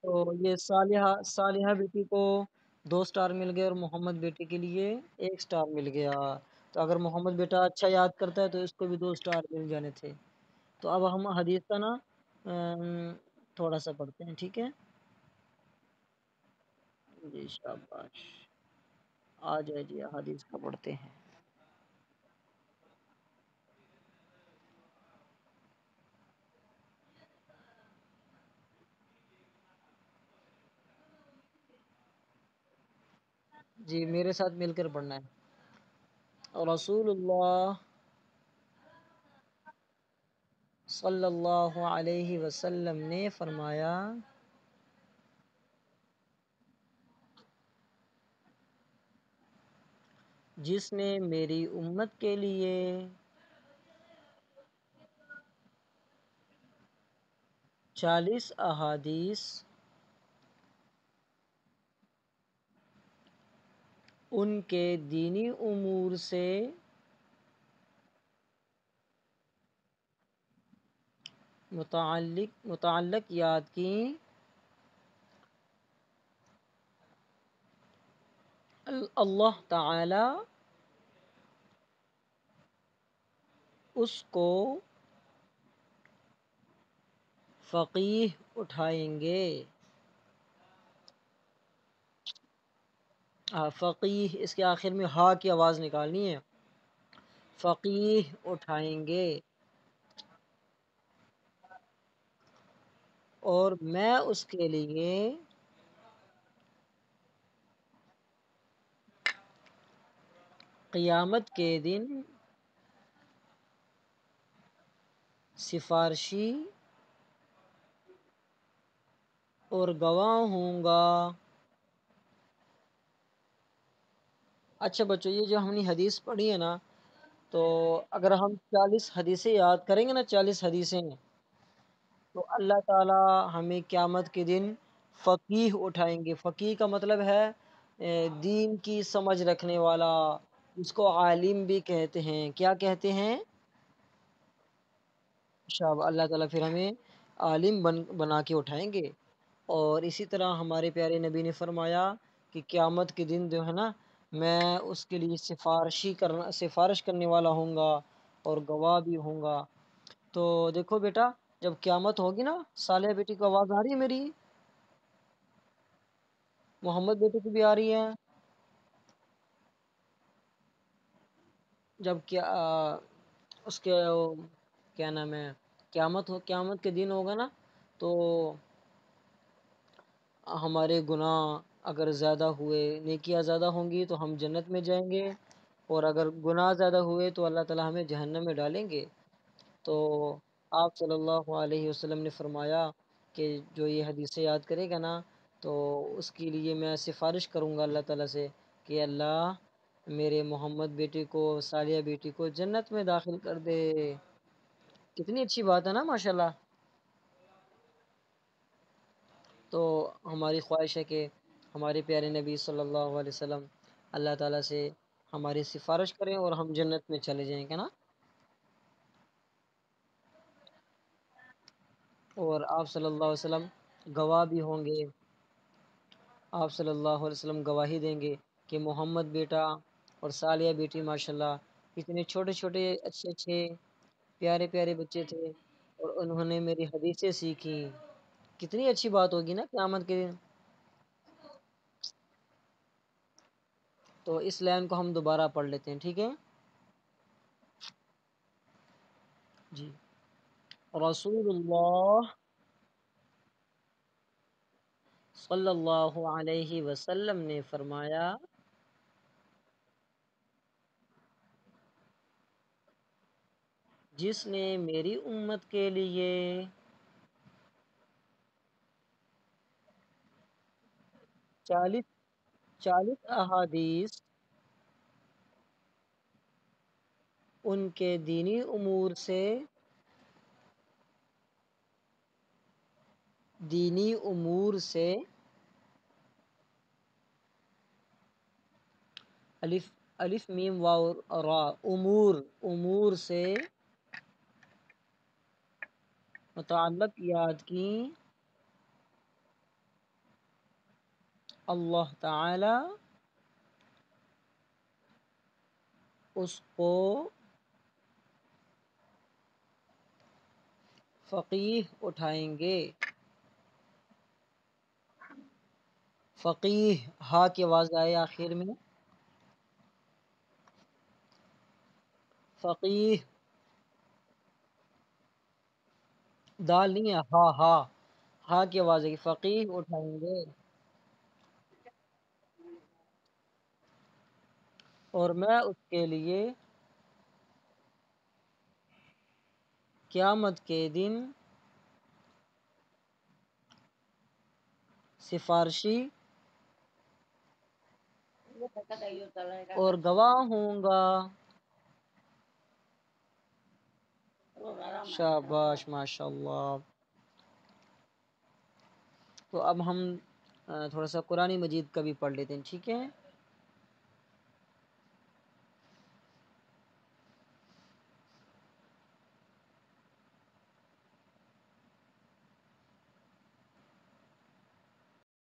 تو یہ صالحہ بیٹی کو 2 سٹار مل گئے اور محمد بیٹے کے لیے 1 سٹار مل گیا. تو اگر محمد بیٹا اچھا یاد کرتا ہے تو اس کو بھی 2 سٹار مل جانے تھے. تو اب ہم حدیث کا نا تھوڑا سا پڑھتے ہیں، ٹھیک ہے؟ جی شاباش، آ جائے جی حدیث کا پڑھتے ہیں. جی میرے ساتھ مل کر پڑھنا ہے. رسول اللہ صلی اللہ علیہ وسلم نے فرمایا، جس نے میری امت کے لیے 40 احادیث ان کے دینی امور سے متعلق یاد کی، اللہ تعالی اس کو فقیہ اٹھائیں گے. فقیہ، اس کے آخر میں ہا کی آواز نکالنی ہے. فقیہ اٹھائیں گے، اور میں اس کے لیے قیامت کے دن سفارشی اور گواہ ہوں گا. اچھا بچوں، یہ جو ہم نے حدیث پڑھی ہے نا، تو اگر ہم 40 حدیثیں یاد کریں گے نا، 40 حدیثیں، تو اللہ تعالی ہمیں قیامت کے دن فقیہ اٹھائیں گے. فقیہ کا مطلب ہے دین کی سمجھ رکھنے والا، اس کو عالم بھی کہتے ہیں. کیا کہتے ہیں؟ اللہ تعالیٰ پھر ہمیں عالم بنا کے اٹھائیں گے. اور اسی طرح ہمارے پیارے نبی نے فرمایا کہ قیامت کے دن جو ہے نا، میں اس کے لیے سفارش کرنے والا ہوں گا اور گواہ بھی ہوں گا. تو دیکھو بیٹا، جب قیامت ہوگی نا، صالح بیٹی کو آواز آ رہی ہے میری؟ محمد بیٹی کی بھی آ رہی ہے؟ جب کیا اس کے کیا نام ہے، قیامت کے دن ہوگا نا، تو ہمارے گناہ اگر زیادہ ہوئے، نیکیاں زیادہ ہوں گی تو ہم جنت میں جائیں گے، اور اگر گناہ زیادہ ہوئے تو اللہ تعالیٰ ہمیں جہنم میں ڈالیں گے. تو آپ صلی اللہ علیہ وسلم نے فرمایا کہ جو یہ حدیثیں یاد کرے گا نا، تو اس کے لیے میں سفارش کروں گا اللہ تعالیٰ سے کہ اللہ میرے محمد بیٹی کو، صالحہ بیٹی کو جنت میں داخل کر دے. کتنی اچھی بات ہے نا، ماشاءاللہ. تو ہماری خواہش ہے کہ ہمارے پیارے نبی صلی اللہ علیہ وسلم اللہ تعالیٰ سے ہماری سفارش کریں اور ہم جنت میں چلے جائیں گے نا. اور آپ صلی اللہ علیہ وسلم گواہ بھی ہوں گے. آپ صلی اللہ علیہ وسلم گواہی دیں گے کہ محمد بیٹا اور صالحہ بیٹی ماشاءاللہ اتنے چھوٹے چھوٹے اچھے اچھے پیارے پیارے بچے تھے، اور انہوں نے میری حدیثیں سیکھی. کتنی اچھی بات ہوگی نا قیامت کے دن. تو اس لائن کو ہم دوبارہ پڑھ لیتے ہیں، ٹھیک ہے؟ جی. رسول اللہ صلی اللہ علیہ وسلم نے فرمایا، جس نے میری امت کے لیے 40 احادیث ان کے دینی امور سے الف میم واو را، امور سے متعلق یاد کی، اللہ تعالی اس کو فقیہ اٹھائیں گے. فقیہ ہا کی آواز آئے آخر میں. فقیہ دال نہیں ہے، ہا ہا، ہا کی آواز ہے. فقیہ اٹھائیں گے. اور میں اس کے لیے قیامت کے دن سفارشی اور گواہ ہوں گا. شاباش ماشاء اللہ. تو اب ہم تھوڑا سا قرآن مجید کا بھی پڑھ لیتے ہیں، ٹھیک ہے؟